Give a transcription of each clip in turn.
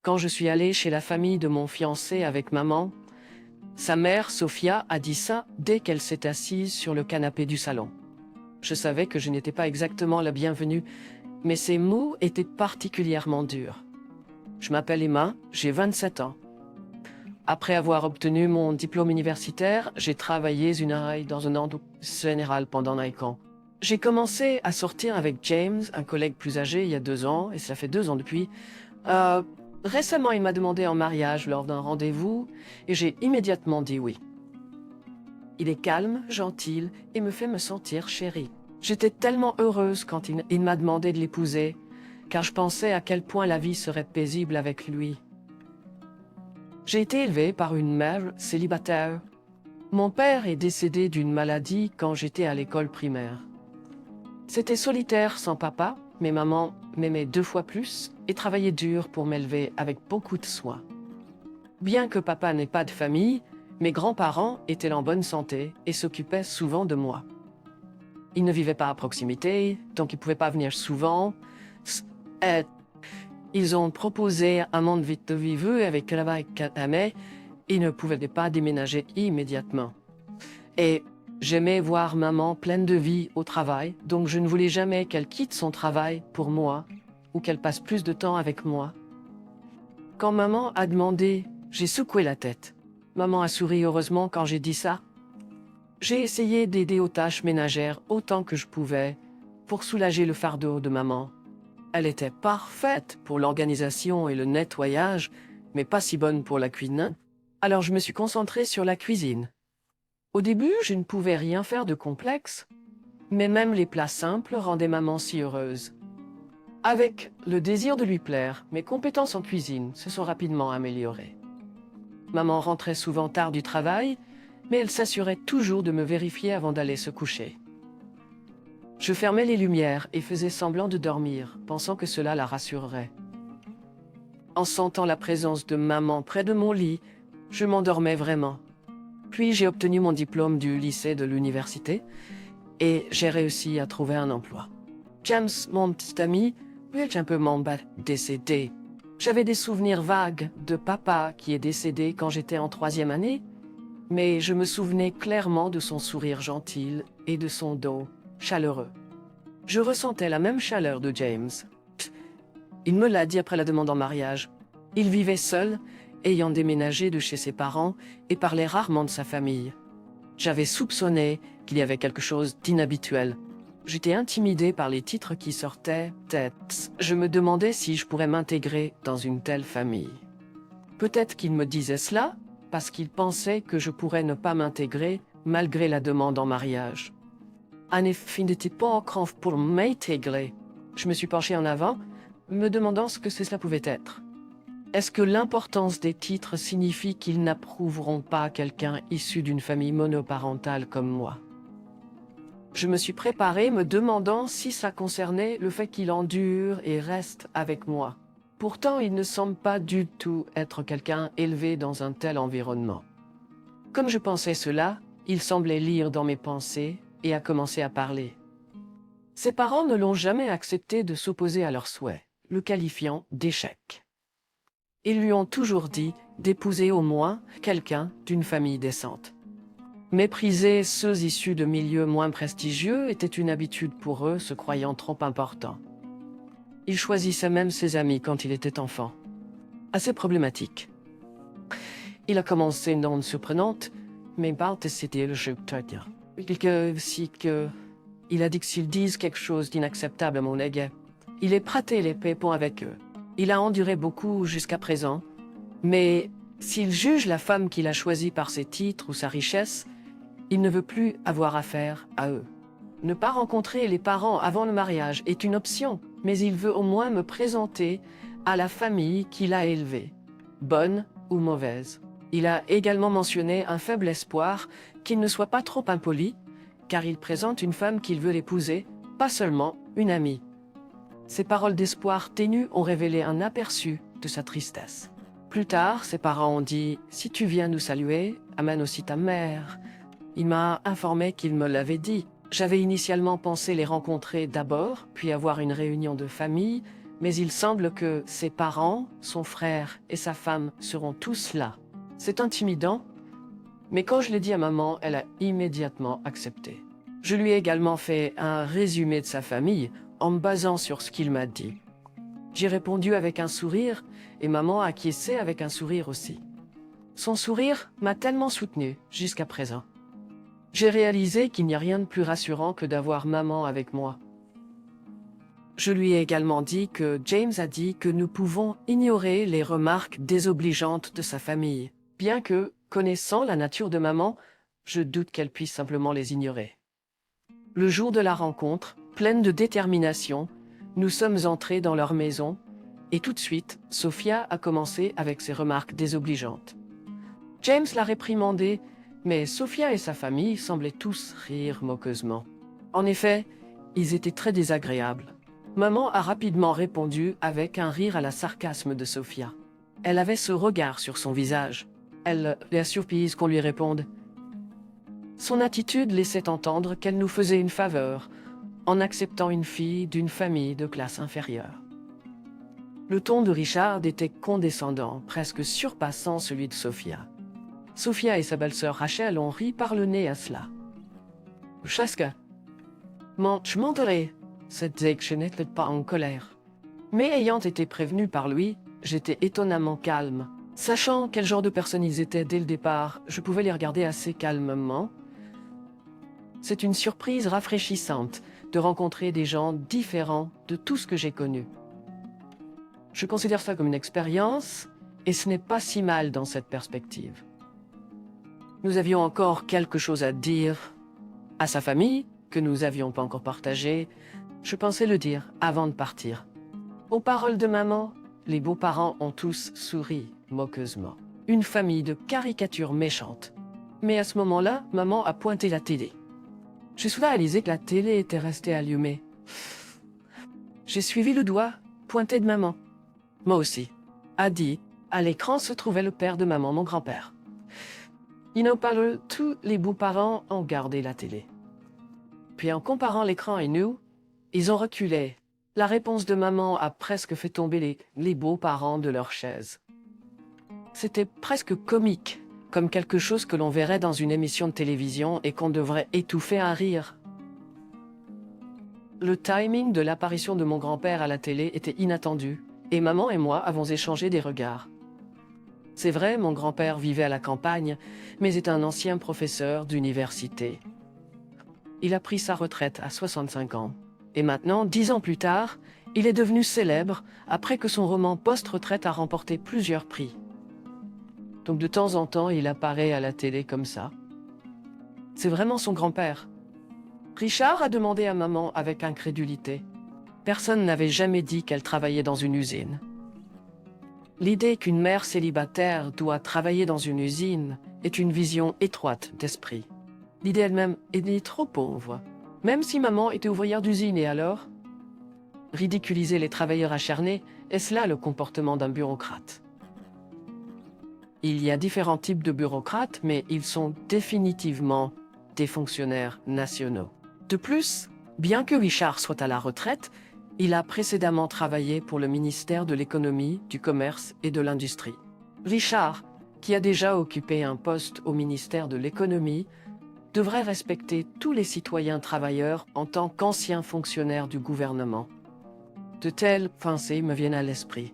Quand je suis allée chez la famille de mon fiancé avec maman, sa mère, Sophia, a dit ça dès qu'elle s'est assise sur le canapé du salon. Je savais que je n'étais pas exactement la bienvenue, mais ces mots étaient particulièrement durs. Je m'appelle Emma, j'ai 27 ans. Après avoir obtenu mon diplôme universitaire, j'ai travaillé une année dans un endroit général pendant 9 ans. J'ai commencé à sortir avec James, un collègue plus âgé, il y a 2 ans, et ça fait 2 ans depuis. Euh, Récemment, il m'a demandé en mariage lors d'un rendez-vous, et j'ai immédiatement dit oui. Il est calme, gentil, et me fait me sentir chérie. J'étais tellement heureuse quand il m'a demandé de l'épouser, car je pensais à quel point la vie serait paisible avec lui. J'ai été élevée par une mère célibataire. Mon père est décédé d'une maladie quand j'étais à l'école primaire. C'était solitaire sans papa, mais maman m'aimait 2 fois plus et travaillait dur pour m'élever avec beaucoup de soin. Bien que papa n'ait pas de famille, mes grands-parents étaient en bonne santé et s'occupaient souvent de moi. Ils ne vivaient pas à proximité, donc ils ne pouvaient pas venir souvent. Et ils ont proposé un monde vite vivre avec travail mais ils ne pouvaient pas déménager immédiatement. Et j'aimais voir maman pleine de vie au travail, donc je ne voulais jamais qu'elle quitte son travail pour moi ou qu'elle passe plus de temps avec moi. Quand maman a demandé, j'ai secoué la tête. Maman a souri heureusement quand j'ai dit ça. J'ai essayé d'aider aux tâches ménagères autant que je pouvais pour soulager le fardeau de maman. Elle était parfaite pour l'organisation et le nettoyage, mais pas si bonne pour la cuisine. Alors je me suis concentrée sur la cuisine. Au début, je ne pouvais rien faire de complexe, mais même les plats simples rendaient maman si heureuse. Avec le désir de lui plaire, mes compétences en cuisine se sont rapidement améliorées. Maman rentrait souvent tard du travail, mais elle s'assurait toujours de me vérifier avant d'aller se coucher. Je fermais les lumières et faisais semblant de dormir, pensant que cela la rassurerait. En sentant la présence de maman près de mon lit, je m'endormais vraiment. Puis j'ai obtenu mon diplôme du lycée de l'université et j'ai réussi à trouver un emploi. James, mon petit ami, est un peu décédé. J'avais des souvenirs vagues de papa qui est décédé quand j'étais en 3e année, mais je me souvenais clairement de son sourire gentil et de son dos chaleureux. Je ressentais la même chaleur de James. Il me l'a dit après la demande en mariage. Il vivait seul, ayant déménagé de chez ses parents et parlait rarement de sa famille. J'avais soupçonné qu'il y avait quelque chose d'inhabituel. J'étais intimidée par les titres qui sortaient tête. Je me demandais si je pourrais m'intégrer dans une telle famille. Peut-être qu'il me disait cela parce qu'il pensait que je pourrais ne pas m'intégrer malgré la demande en mariage. En effet, il n'était pas encore pour m'intégrer. Je me suis penchée en avant, me demandant ce que cela pouvait être. Est-ce que l'importance des titres signifie qu'ils n'approuveront pas quelqu'un issu d'une famille monoparentale comme moi? Je me suis préparée me demandant si ça concernait le fait qu'il endure et reste avec moi. Pourtant, il ne semble pas du tout être quelqu'un élevé dans un tel environnement. Comme je pensais cela, il semblait lire dans mes pensées et a commencé à parler. Ses parents ne l'ont jamais accepté de s'opposer à leurs souhaits, le qualifiant d'échec. Ils lui ont toujours dit d'épouser au moins quelqu'un d'une famille décente. Mépriser ceux issus de milieux moins prestigieux était une habitude pour eux, se croyant trop importants. Il choisissait même ses amis quand il était enfant. Assez problématique. Il a commencé non surprenante, mais c'était le jeu il a dit que s'ils disent quelque chose d'inacceptable à mon égard, il est prêté les pépons avec eux. Il a enduré beaucoup jusqu'à présent, mais s'il juge la femme qu'il a choisie par ses titres ou sa richesse, il ne veut plus avoir affaire à eux. Ne pas rencontrer les parents avant le mariage est une option, mais il veut au moins me présenter à la famille qu'il a élevée, bonne ou mauvaise. Il a également mentionné un faible espoir qu'il ne soit pas trop impoli, car il présente une femme qu'il veut épouser, pas seulement une amie. Ces paroles d'espoir ténues ont révélé un aperçu de sa tristesse. Plus tard, ses parents ont dit « Si tu viens nous saluer, amène aussi ta mère ». Il m'a informé qu'il me l'avait dit. J'avais initialement pensé les rencontrer d'abord, puis avoir une réunion de famille, Mais il semble que ses parents, son frère et sa femme seront tous là. C'est intimidant, mais quand je l'ai dit à maman, elle a immédiatement accepté. Je lui ai également fait un résumé de sa famille en me basant sur ce qu'il m'a dit. J'ai répondu avec un sourire et maman a acquiescé avec un sourire aussi. Son sourire m'a tellement soutenu jusqu'à présent. J'ai réalisé qu'il n'y a rien de plus rassurant que d'avoir maman avec moi. Je lui ai également dit que James a dit que nous pouvons ignorer les remarques désobligeantes de sa famille, bien que, connaissant la nature de maman, je doute qu'elle puisse simplement les ignorer. Le jour de la rencontre, pleine de détermination, nous sommes entrés dans leur maison et tout de suite, Sophia a commencé avec ses remarques désobligeantes. James l'a réprimandé, mais Sophia et sa famille semblaient tous rire moqueusement. En effet, ils étaient très désagréables. Maman a rapidement répondu avec un rire à la sarcasme de Sophia. Elle avait ce regard sur son visage. Elle est surprise qu'on lui réponde. Son attitude laissait entendre qu'elle nous faisait une faveur en acceptant une fille d'une famille de classe inférieure. Le ton de Richard était condescendant, presque surpassant celui de Sophia. Sophia et sa belle-sœur Rachel ont ri par le nez à cela. « Chaska, je monterai », se disait que je n'étais pas en colère. Mais ayant été prévenu par lui, j'étais étonnamment calme. Sachant quel genre de personnes ils étaient dès le départ, je pouvais les regarder assez calmement. C'est une surprise rafraîchissante de rencontrer des gens différents de tout ce que j'ai connu. Je considère ça comme une expérience, et ce n'est pas si mal dans cette perspective. Nous avions encore quelque chose à dire à sa famille, que nous n'avions pas encore partagé. Je pensais le dire avant de partir. Aux paroles de maman, les beaux-parents ont tous souri moqueusement. Une famille de caricatures méchantes. Mais à ce moment-là, maman a pointé la télé. J'ai soudain réalisé que la télé était restée allumée. J'ai suivi le doigt pointé de maman. Moi aussi. A dit, à l'écran se trouvait le père de maman, mon grand-père. Il n'en parle, tous les beaux-parents ont gardé la télé. Puis en comparant l'écran et nous, ils ont reculé. La réponse de maman a presque fait tomber les beaux-parents de leur chaise. C'était presque comique, comme quelque chose que l'on verrait dans une émission de télévision et qu'on devrait étouffer un rire. Le timing de l'apparition de mon grand-père à la télé était inattendu, et maman et moi avons échangé des regards. C'est vrai, mon grand-père vivait à la campagne, mais est un ancien professeur d'université. Il a pris sa retraite à 65 ans. Et maintenant, 10 ans plus tard, il est devenu célèbre après que son roman post-retraite a remporté plusieurs prix. Donc de temps en temps, il apparaît à la télé comme ça. C'est vraiment son grand-père. Richard a demandé à maman avec incrédulité. Personne n'avait jamais dit qu'elle travaillait dans une usine. L'idée qu'une mère célibataire doit travailler dans une usine est une vision étroite d'esprit. L'idée elle-même est trop pauvre. Même si maman était ouvrière d'usine, et alors? Ridiculiser les travailleurs acharnés, est-ce là le comportement d'un bureaucrate? Il y a différents types de bureaucrates, mais ils sont définitivement des fonctionnaires nationaux. De plus, bien que Richard soit à la retraite, il a précédemment travaillé pour le ministère de l'Économie, du Commerce et de l'Industrie. Richard, qui a déjà occupé un poste au ministère de l'Économie, devrait respecter tous les citoyens travailleurs en tant qu'anciens fonctionnaires du gouvernement. De telles pensées me viennent à l'esprit.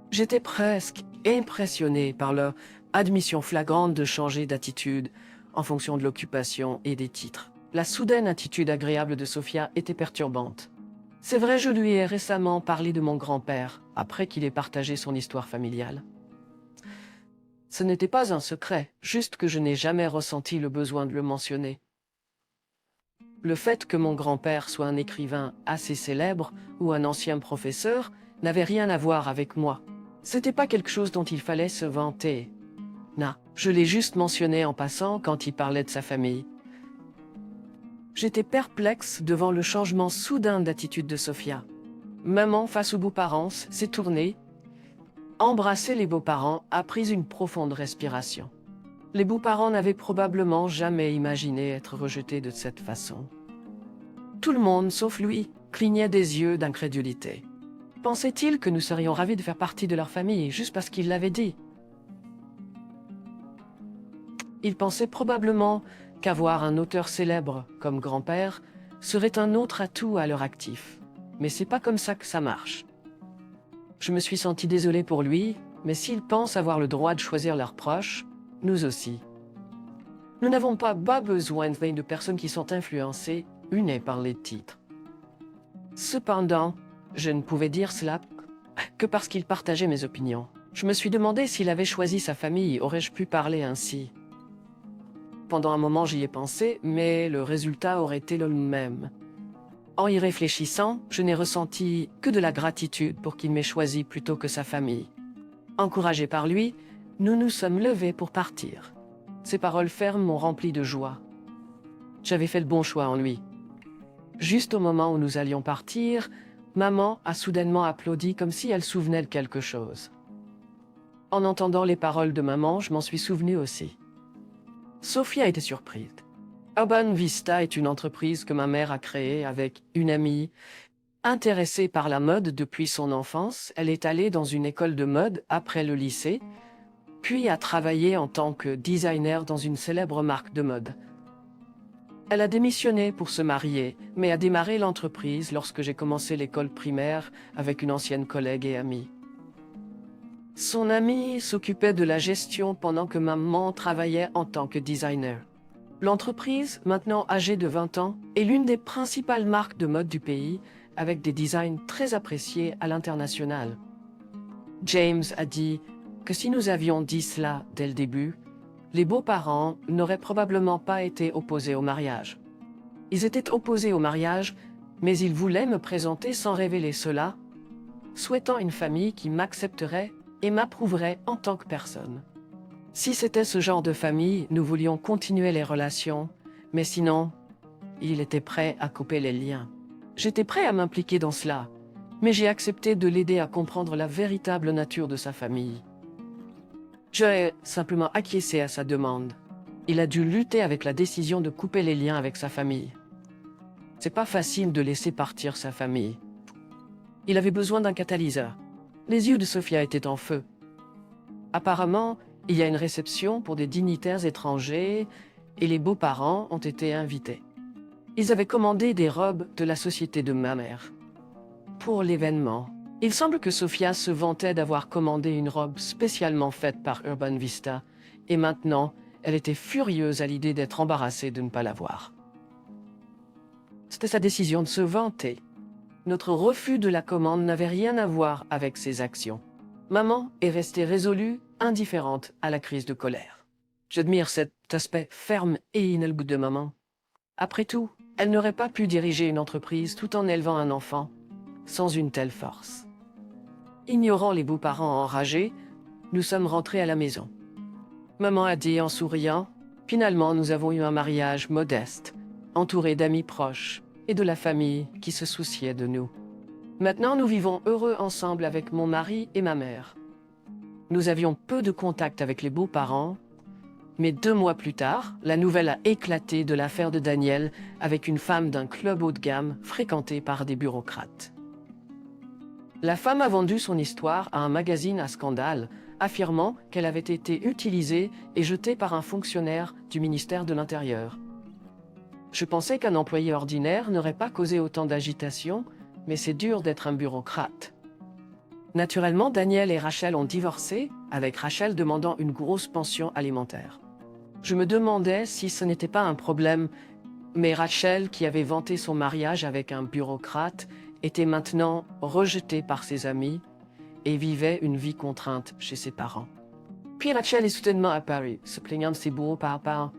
J'étais presque impressionné par leur admission flagrante de changer d'attitude en fonction de l'occupation et des titres. La soudaine attitude agréable de Sophia était perturbante. C'est vrai, je lui ai récemment parlé de mon grand-père, après qu'il ait partagé son histoire familiale. Ce n'était pas un secret, juste que je n'ai jamais ressenti le besoin de le mentionner. Le fait que mon grand-père soit un écrivain assez célèbre ou un ancien professeur n'avait rien à voir avec moi. C'était pas quelque chose dont il fallait se vanter. Non, je l'ai juste mentionné en passant quand il parlait de sa famille. J'étais perplexe devant le changement soudain d'attitude de Sophia. Maman, face aux beaux-parents, s'est tournée, embrassé les beaux-parents, a pris une profonde respiration. Les beaux-parents n'avaient probablement jamais imaginé être rejetés de cette façon. Tout le monde, sauf lui, clignait des yeux d'incrédulité. Pensait-il que nous serions ravis de faire partie de leur famille juste parce qu'il l'avait dit? Il pensait probablement qu'avoir un auteur célèbre comme grand-père serait un autre atout à leur actif. Mais c'est pas comme ça que ça marche. Je me suis senti désolé pour lui, mais s'ils pensent avoir le droit de choisir leurs proches, nous aussi. Nous n'avons pas besoin de personnes qui sont influencées, unées par les titres. Cependant, je ne pouvais dire cela que parce qu'il partageait mes opinions. Je me suis demandé s'il avait choisi sa famille, aurais-je pu parler ainsi? Pendant un moment, j'y ai pensé, mais le résultat aurait été le même. En y réfléchissant, je n'ai ressenti que de la gratitude pour qu'il m'ait choisi plutôt que sa famille. Encouragés par lui, nous nous sommes levés pour partir. Ses paroles fermes m'ont rempli de joie. J'avais fait le bon choix en lui. Juste au moment où nous allions partir, maman a soudainement applaudi comme si elle souvenait de quelque chose. En entendant les paroles de maman, je m'en suis souvenu aussi. Sophia était surprise. Urban Vista est une entreprise que ma mère a créée avec une amie. Intéressée par la mode depuis son enfance, elle est allée dans une école de mode après le lycée, puis a travaillé en tant que designer dans une célèbre marque de mode. Elle a démissionné pour se marier, mais a démarré l'entreprise lorsque j'ai commencé l'école primaire avec une ancienne collègue et amie. Son amie s'occupait de la gestion pendant que maman travaillait en tant que designer. L'entreprise, maintenant âgée de 20 ans, est l'une des principales marques de mode du pays, avec des designs très appréciés à l'international. James a dit que si nous avions dit cela dès le début, les beaux-parents n'auraient probablement pas été opposés au mariage. Ils étaient opposés au mariage, mais ils voulaient me présenter sans révéler cela, souhaitant une famille qui m'accepterait et m'approuverait en tant que personne. Si c'était ce genre de famille, nous voulions continuer les relations, mais sinon, il était prêt à couper les liens. J'étais prêt à m'impliquer dans cela, mais j'ai accepté de l'aider à comprendre la véritable nature de sa famille. J'ai simplement acquiescé à sa demande. Il a dû lutter avec la décision de couper les liens avec sa famille. C'est pas facile de laisser partir sa famille. Il avait besoin d'un catalyseur. Les yeux de Sophia étaient en feu. Apparemment, il y a une réception pour des dignitaires étrangers et les beaux-parents ont été invités. Ils avaient commandé des robes de la société de ma mère. Pour l'événement, il semble que Sophia se vantait d'avoir commandé une robe spécialement faite par Urban Vista et maintenant, elle était furieuse à l'idée d'être embarrassée de ne pas l'avoir. C'était sa décision de se vanter. Notre refus de la commande n'avait rien à voir avec ses actions. Maman est restée résolue, indifférente à la crise de colère. J'admire cet aspect ferme et inéluctable de maman. Après tout, elle n'aurait pas pu diriger une entreprise tout en élevant un enfant, sans une telle force. Ignorant les beaux-parents enragés, nous sommes rentrés à la maison. Maman a dit en souriant, « Finalement, nous avons eu un mariage modeste, entouré d'amis proches et de la famille qui se souciait de nous. Maintenant, nous vivons heureux ensemble avec mon mari et ma mère. » Nous avions peu de contact avec les beaux-parents, mais 2 mois plus tard, la nouvelle a éclaté de l'affaire de Daniel avec une femme d'un club haut de gamme fréquenté par des bureaucrates. La femme a vendu son histoire à un magazine à scandale, affirmant qu'elle avait été utilisée et jetée par un fonctionnaire du ministère de l'Intérieur. Je pensais qu'un employé ordinaire n'aurait pas causé autant d'agitation, mais c'est dur d'être un bureaucrate. Naturellement, Daniel et Rachel ont divorcé, avec Rachel demandant une grosse pension alimentaire. Je me demandais si ce n'était pas un problème, mais Rachel, qui avait vanté son mariage avec un bureaucrate, était maintenant rejetée par ses amis et vivait une vie contrainte chez ses parents. Puis Rachel est soudainement apparue, se plaignant de ses bourreaux par part.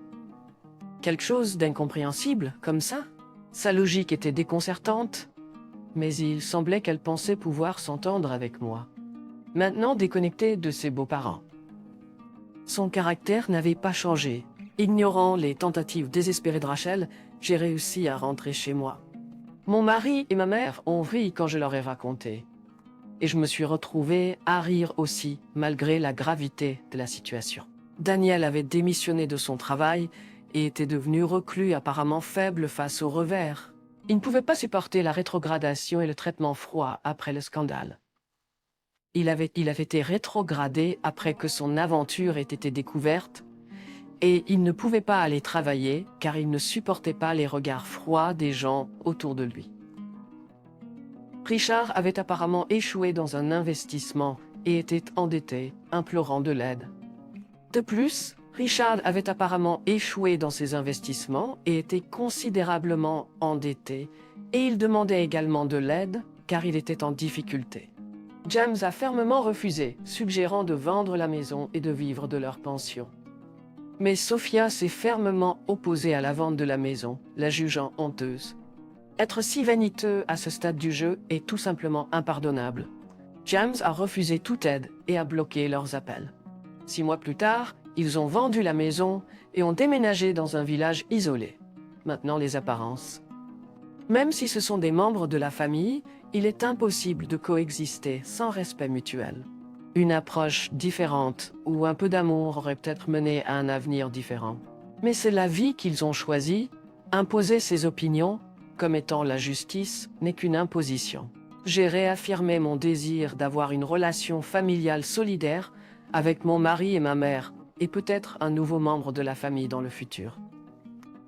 Quelque chose d'incompréhensible, comme ça. Sa logique était déconcertante, mais il semblait qu'elle pensait pouvoir s'entendre avec moi, maintenant déconnectée de ses beaux-parents. Son caractère n'avait pas changé. Ignorant les tentatives désespérées de Rachel, j'ai réussi à rentrer chez moi. Mon mari et ma mère ont ri quand je leur ai raconté. Et je me suis retrouvé à rire aussi, malgré la gravité de la situation. Daniel avait démissionné de son travail et était devenu reclus, apparemment faible face aux revers. Il ne pouvait pas supporter la rétrogradation et le traitement froid après le scandale. Il avait été rétrogradé après que son aventure ait été découverte, et il ne pouvait pas aller travailler car il ne supportait pas les regards froids des gens autour de lui. Richard avait apparemment échoué dans un investissement et était endetté, implorant de l'aide. De plus, Richard avait apparemment échoué dans ses investissements et était considérablement endetté, et il demandait également de l'aide car il était en difficulté. James a fermement refusé, suggérant de vendre la maison et de vivre de leur pension. Mais Sophia s'est fermement opposée à la vente de la maison, la jugeant honteuse. Être si vaniteux à ce stade du jeu est tout simplement impardonnable. James a refusé toute aide et a bloqué leurs appels. 6 mois plus tard, ils ont vendu la maison et ont déménagé dans un village isolé. Maintenant les apparences. Même si ce sont des membres de la famille, il est impossible de coexister sans respect mutuel. Une approche différente ou un peu d'amour aurait peut-être mené à un avenir différent. Mais c'est la vie qu'ils ont choisie. Imposer ses opinions, comme étant la justice, n'est qu'une imposition. J'ai réaffirmé mon désir d'avoir une relation familiale solidaire avec mon mari et ma mère, et peut-être un nouveau membre de la famille dans le futur.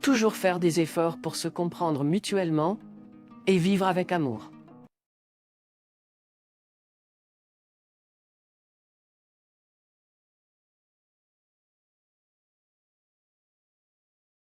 Toujours faire des efforts pour se comprendre mutuellement et vivre avec amour.